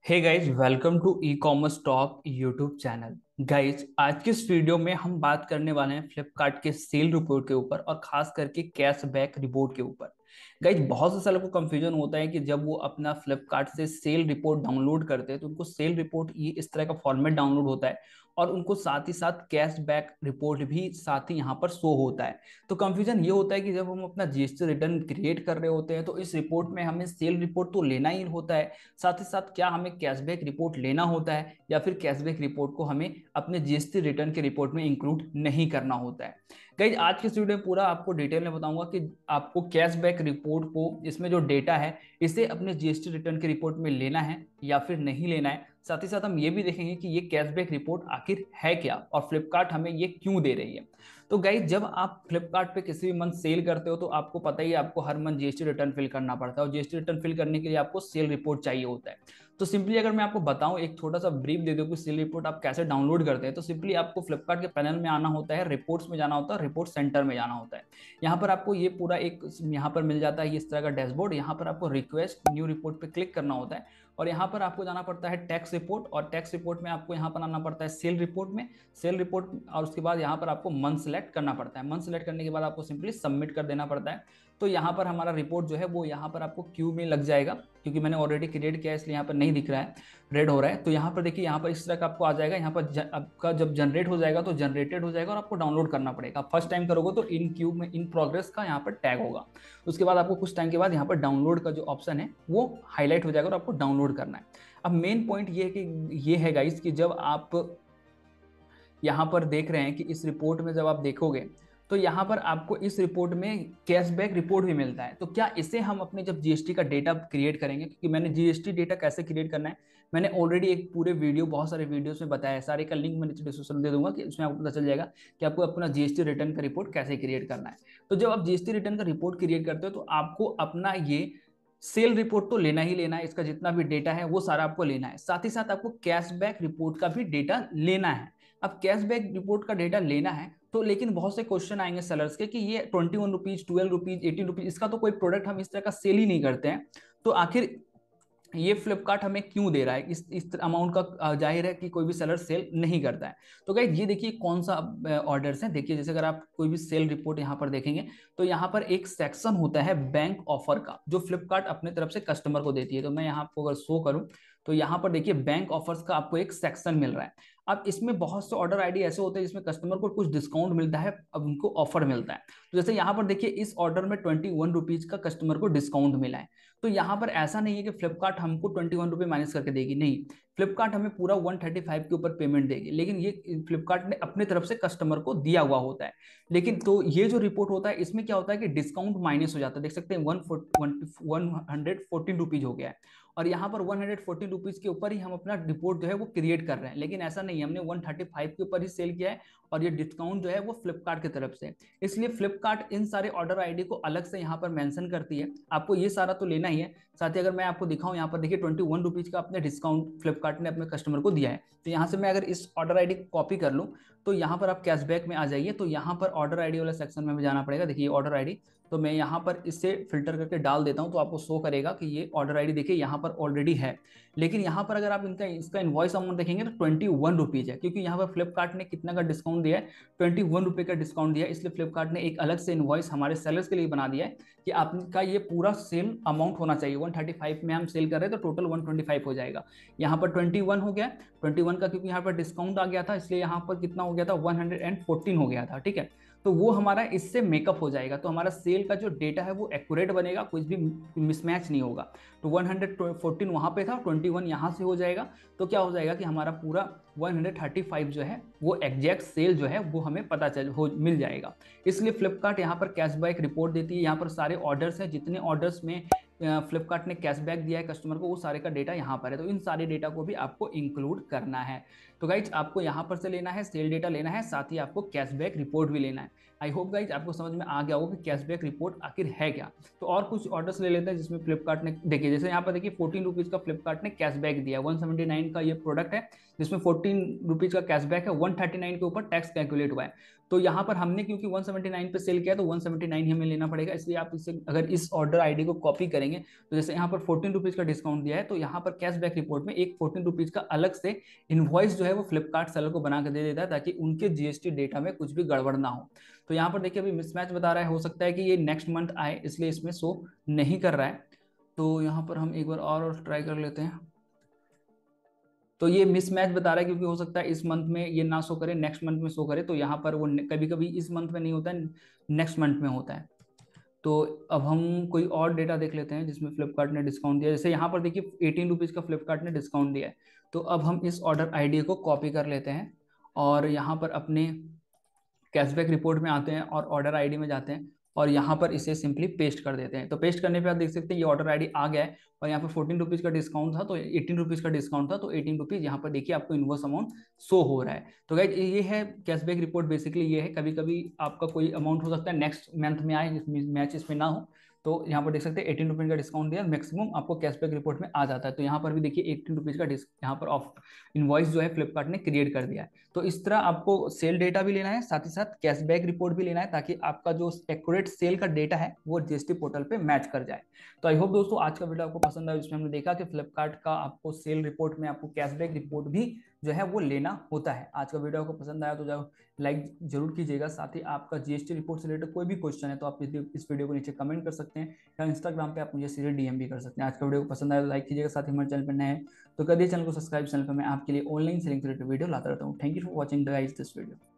Hey guys, welcome to e commerce talk YouTube channel. Guys, आज के इस video में हम बात करने वाले हैं फ्लिपकार्ट के सेल रिपोर्ट के ऊपर और खास करके कैशबैक रिपोर्ट के ऊपर। गाइज, बहुत से सालों को कंफ्यूजन होता है कि जब वो अपना फ्लिपकार्ट से सेल रिपोर्ट डाउनलोड करते हैं तो उनको सेल रिपोर्ट ये इस तरह का फॉर्मेट डाउनलोड होता है और उनको साथ ही साथ कैशबैक रिपोर्ट भी साथ ही यहाँ पर शो होता है। तो कंफ्यूजन ये होता है कि जब हम अपना जीएसटी रिटर्न क्रिएट कर रहे होते हैं तो इस रिपोर्ट में हमें सेल रिपोर्ट तो लेना ही होता है, साथ ही साथ क्या हमें कैशबैक रिपोर्ट लेना होता है या फिर कैशबैक रिपोर्ट को हमें अपने जीएसटी रिटर्न के रिपोर्ट में इंक्लूड नहीं करना होता है। गाइज, आज के इस वीडियो में पूरा आपको डिटेल में बताऊंगा कि आपको कैशबैक रिपोर्ट को, इसमें जो डेटा है, इसे अपने जीएसटी रिटर्न के रिपोर्ट में लेना है या फिर नहीं लेना है। साथ ही साथ हम ये भी देखेंगे कि ये कैशबैक रिपोर्ट आखिर है क्या और फ्लिपकार्ट हमें ये क्यों दे रही है। तो गाइज, जब आप फ्लिपकार्ट पे किसी भी मंथ सेल करते हो तो आपको पता ही है, आपको हर मंथ जीएसटी रिटर्न फिल करना पड़ता है और जीएसटी रिटर्न फिल करने के लिए आपको सेल रिपोर्ट चाहिए होता है। तो सिंपली अगर मैं आपको बताऊं, एक छोटा सा ब्रीफ दे दूं कि सेल रिपोर्ट आप कैसे डाउनलोड करते हैं, तो सिंपली आपको फ्लिपकार्ट के पैनल में आना होता है, रिपोर्ट्स में जाना होता है, रिपोर्ट सेंटर में जाना होता है। यहाँ पर आपको ये पूरा एक यहाँ पर मिल जाता है इस तरह का डैशबोर्ड। यहाँ पर आपको रिक्वेस्ट न्यू रिपोर्ट पे क्लिक करना होता है और यहाँ पर आपको जाना पड़ता है टैक्स रिपोर्ट, और टैक्स रिपोर्ट में आपको यहाँ पर आना पड़ता है सेल रिपोर्ट में, सेल रिपोर्ट, और उसके बाद यहाँ पर आपको मंथ सेलेक्ट करना पड़ता है। मंथ सेलेक्ट करने के बाद आपको सिंपली सबमिट कर देना पड़ता है। तो यहाँ पर हमारा रिपोर्ट जो है वो यहाँ पर आपको क्यू में लग जाएगा, क्योंकि मैंने ऑलरेडी क्रिएट किया है इसलिए यहाँ पर नहीं दिख रहा है, रेड हो रहा है। तो यहाँ पर देखिए, यहाँ पर इस तरह का आपको आ जाएगा। यहाँ पर आपका जब जनरेट हो जाएगा तो जनरेटेड हो जाएगा और आपको डाउनलोड करना पड़ेगा। फर्स्ट टाइम करोगे तो इन क्यू में इन प्रोग्रेस का यहाँ पर टैग होगा। उसके बाद आपको कुछ टाइम के बाद यहाँ पर डाउनलोड का जो ऑप्शन है वो हाईलाइट हो जाएगा और आपको डाउनलोड करना है। अब मेन पॉइंट ये है कि ये है गाइस कि जब आप यहाँ पर देख रहे हैं कि इस रिपोर्ट में जब आप देखोगे तो यहाँ पर आपको इस रिपोर्ट में कैशबैक रिपोर्ट भी मिलता है। तो क्या इसे हम अपने जब जीएसटी का डेटा क्रिएट करेंगे, क्योंकि मैंने जीएसटी डेटा कैसे क्रिएट करना है मैंने ऑलरेडी एक पूरे वीडियो, बहुत सारे वीडियोस में बताया है, सारे का लिंक मैं डिस्क्रिप्शन में दे दूंगा कि उसमें आपको पता चल जाएगा कि आपको अपना जीएसटी रिटर्न का रिपोर्ट कैसे क्रिएट करना है। तो जब आप जीएसटी रिटर्न का रिपोर्ट क्रिएट करते हो तो आपको अपना ये सेल रिपोर्ट तो लेना ही लेना है, इसका जितना भी डेटा है वो सारा आपको लेना है। साथ ही साथ आपको कैशबैक रिपोर्ट का भी डेटा लेना है। अब कैशबैक रिपोर्ट का डेटा लेना है तो लेकिन बहुत से क्वेश्चन आएंगे सेलर्स के कि ये 21 रुपीज, 12 रुपीज, 18 रुपीज, इसका तो कोई प्रोडक्ट हम इस तरह का सेल ही नहीं करते हैं, तो आखिर ये फ्लिपकार्ट हमें क्यों दे रहा है इस अमाउंट का। जाहिर है कि कोई भी सेलर सेल नहीं करता है। तो गाइस, ये देखिए कौन सा ऑर्डर्स है। देखिए, जैसे अगर आप कोई भी सेल रिपोर्ट यहाँ पर देखेंगे तो यहाँ पर एक सेक्शन होता है बैंक ऑफर का, जो फ्लिपकार्ट अपने तरफ से कस्टमर को देती है। तो मैं यहाँ आपको अगर शो करूँ तो यहाँ पर देखिए बैंक ऑफर्स का आपको एक सेक्शन मिल रहा है। अब इसमें बहुत से ऑर्डर आईडी ऐसे होते हैं जिसमें कस्टमर को कुछ डिस्काउंट मिलता है, अब उनको ऑफर मिलता है। तो जैसे यहाँ पर देखिए, इस ऑर्डर में 21 रुपीज का कस्टमर को डिस्काउंट मिला है। तो यहाँ पर ऐसा नहीं है कि फ्लिपकार्ट हमको 21 रुपये माइनस करके देगी, नहीं, फ्लिपकार्ट हमें पूरा 135 के ऊपर पेमेंट देगी, लेकिन ये फ्लिपकार्ट ने अपने तरफ से कस्टमर को दिया हुआ होता है। लेकिन तो ये जो रिपोर्ट होता है इसमें क्या होता है कि डिस्काउंट माइनस हो जाता है। देख सकते हैं 114 रुपीज हो गया है और यहाँ पर 114 रुपीज के ऊपर ही हम अपना रिपोर्ट जो है वो क्रिएट कर रहे हैं। लेकिन ऐसा नहीं है, हमने 135 के ऊपर ही सेल किया है और ये डिस्काउंट जो है वो फ्लिपकार्ट की तरफ से। इसलिए फ्लिपकार्ट इन सारे ऑर्डर आईडी को अलग से यहाँ पर मेंशन करती है। आपको ये सारा तो लेना ही है। साथ ही अगर मैं आपको दिखाऊं, यहाँ पर देखिए 21 रुपीज का अपने डिस्काउंट फ्लिपकार्ट ने अपने कस्टमर को दिया है। तो यहाँ से मैं अगर इस ऑर्डर आईडी कॉपी कर लूँ तो यहाँ पर आप कैशबैक में आ जाइए, तो यहाँ पर ऑर्डर आईडी वाला सेक्शन में जाना पड़ेगा। देखिए ऑर्डर आईडी, तो मैं यहाँ पर इससे फिल्टर करके डाल देता हूँ तो आपको शो करेगा कि ये ऑर्डर आईडी देखिए यहाँ पर ऑलरेडी है। लेकिन यहाँ पर अगर आप इसका इनवॉइस अमाउंट देखेंगे तो 21 रुपीज है, क्योंकि यहाँ पर फ्लिपकार्ट ने कितना का डिस्काउंट दिया है, 21 रुपये का डिस्काउंट दिया है। इसलिए फ्लिपकार्ट ने एक अलग से इनवॉइस हमारे सेलर्स के लिए बना दिया है कि आपका ये पूरा सेल अमाउंट होना चाहिए। 135 में हम सेल कर रहे हैं तो टोटल 125 हो जाएगा। यहाँ पर 21 हो गया, 21 का क्योंकि यहाँ पर डिस्काउंट आ गया था इसलिए यहाँ पर कितना हो गया था, 114 हो गया था। ठीक है, तो वो हमारा इससे मेकअप हो जाएगा, तो हमारा सेल का जो डेटा है वो एक्यूरेट बनेगा, कुछ भी मिसमैच नहीं होगा। तो 114 वहाँ पे था, 21 यहाँ से हो जाएगा, तो क्या हो जाएगा कि हमारा पूरा 135 जो है वो एग्जैक्ट सेल जो है वो हमें पता चल हो मिल जाएगा। इसलिए फ्लिपकार्ट यहाँ पर कैशबैक रिपोर्ट देती है। यहाँ पर सारे ऑर्डर्स हैं, जितने ऑर्डर्स में फ्लिपकार्ट ने कैशबैक दिया है कस्टमर को, वो सारे का डेटा यहाँ पर है। तो इन सारे डेटा को भी आपको इंक्लूड करना है। तो गाइज, आपको यहाँ पर से लेना है, सेल डेटा लेना है, साथ ही आपको कैशबैक रिपोर्ट भी लेना है। आई होप गाइज आपको समझ में आ गया होगा कि कैशबैक रिपोर्ट आखिर है क्या। तो और कुछ ऑर्डर्स ले लेते हैं जिसमें फ्लिपकार्ट ने, देखिए जैसे यहाँ पर देखिए 14 रुपीज का फ्लिपकार्ट ने कैशबैक दिया है। 179 का ये प्रोडक्ट है जिसमें 14 रुपीज का कैशबैक है, 139 के ऊपर टैक्स कैलकुलेट हुआ है। तो यहाँ पर हमने क्योंकि 179 पे सेल किया तो 179 ही हमें लेना पड़ेगा, इसलिए आप इसे अगर इस ऑर्डर आईडी को कॉपी करेंगे तो जैसे यहाँ पर 14 रुपीज का डिस्काउंट दिया है, तो यहाँ पर कैशबैक रिपोर्ट में एक 14 रुपीज का अलग से इनवॉइस जो है वो फ्लिपकार्ट सेलर को बना कर दे देता है, ताकि उनके जीएसटी डेटा में कुछ भी गड़बड़ ना हो। तो यहाँ पर देखिए अभी मिसमैच बता रहा है, हो सकता है कि ये नेक्स्ट मंथ आए इसलिए इसमें शो नहीं कर रहा है। तो यहाँ पर हम एक बार और ट्राई कर लेते हैं। तो ये मिसमैच बता रहा है क्योंकि हो सकता है इस मंथ में ये ना शो करे, नेक्स्ट मंथ में शो करे, तो यहाँ पर वो कभी कभी इस मंथ में नहीं होता है, नेक्स्ट मंथ में होता है। तो अब हम कोई और डेटा देख लेते हैं जिसमें फ्लिपकार्ट ने डिस्काउंट दिया, जैसे यहाँ पर देखिए 18 रुपीज़ का फ्लिपकार्ट ने डिस्काउंट दिया है। तो अब हम इस ऑर्डर आईडी को कॉपी कर लेते हैं और यहाँ पर अपने कैशबैक रिपोर्ट में आते हैं और ऑर्डर आईडी में जाते हैं और यहाँ पर इसे सिंपली पेस्ट कर देते हैं। तो पेस्ट करने पे आप देख सकते हैं ये ऑर्डर आईडी आ गया है और यहाँ पर 14 रुपीज़ का डिस्काउंट था तो 18 रुपीज़ का डिस्काउंट था, तो 18 रुपीज़ यहाँ पर देखिए आपको इनवॉइस अमाउंट शो हो रहा है। तो गाइस ये है कैशबैक रिपोर्ट, बेसिकली ये है। कभी कभी आपका कोई अमाउंट हो सकता है नेक्स्ट मंथ में आए, मैच इसमें ना हो, तो यहाँ पर देख सकते हैं 18 रुपीज़ का डिस्काउंट दिया, मैक्सिमम आपको कैशबैक रिपोर्ट में आ जाता है। तो यहाँ पर भी देखिए 18 रुपीज़ का यहाँ पर ऑफ इनवॉइस जो है फ्लिपकार्ट ने क्रिएट कर दिया है। तो इस तरह आपको सेल डेटा भी लेना है, साथ ही साथ कैशबैक रिपोर्ट भी लेना है, ताकि आपका जो एक्यूरेट सेल का डेटा है वो जीएसटी पोर्टल पे मैच कर जाए। तो आई होप दोस्तों आज का वीडियो आपको पसंद आया, जिसमें हमने देखा कि फ्लिपकार्ट का आपको सेल रिपोर्ट में आपको कैशबैक रिपोर्ट भी जो है वो लेना होता है। आज का वीडियो आपको पसंद आया तो जो लाइक जरूर कीजिएगा, साथ ही आपका जीएसटी रिपोर्ट से रिलेटेड कोई भी क्वेश्चन है तो आप इस वीडियो को नीचे कमेंट कर सकते हैं या इंस्टाग्राम पे आप मुझे सीधे डीएम भी कर सकते हैं। आज का वीडियो को पसंद आया तो लाइक कीजिएगा, साथ ही हमारे चैनल पर नए हैं तो कर दिए चैनल को सब्सक्राइब। चैनल पर मैं आपके लिए ऑनलाइन सेलिंग से रिलेटेड वीडियो लाता रहता हूँ। Thank you for watching guys this video.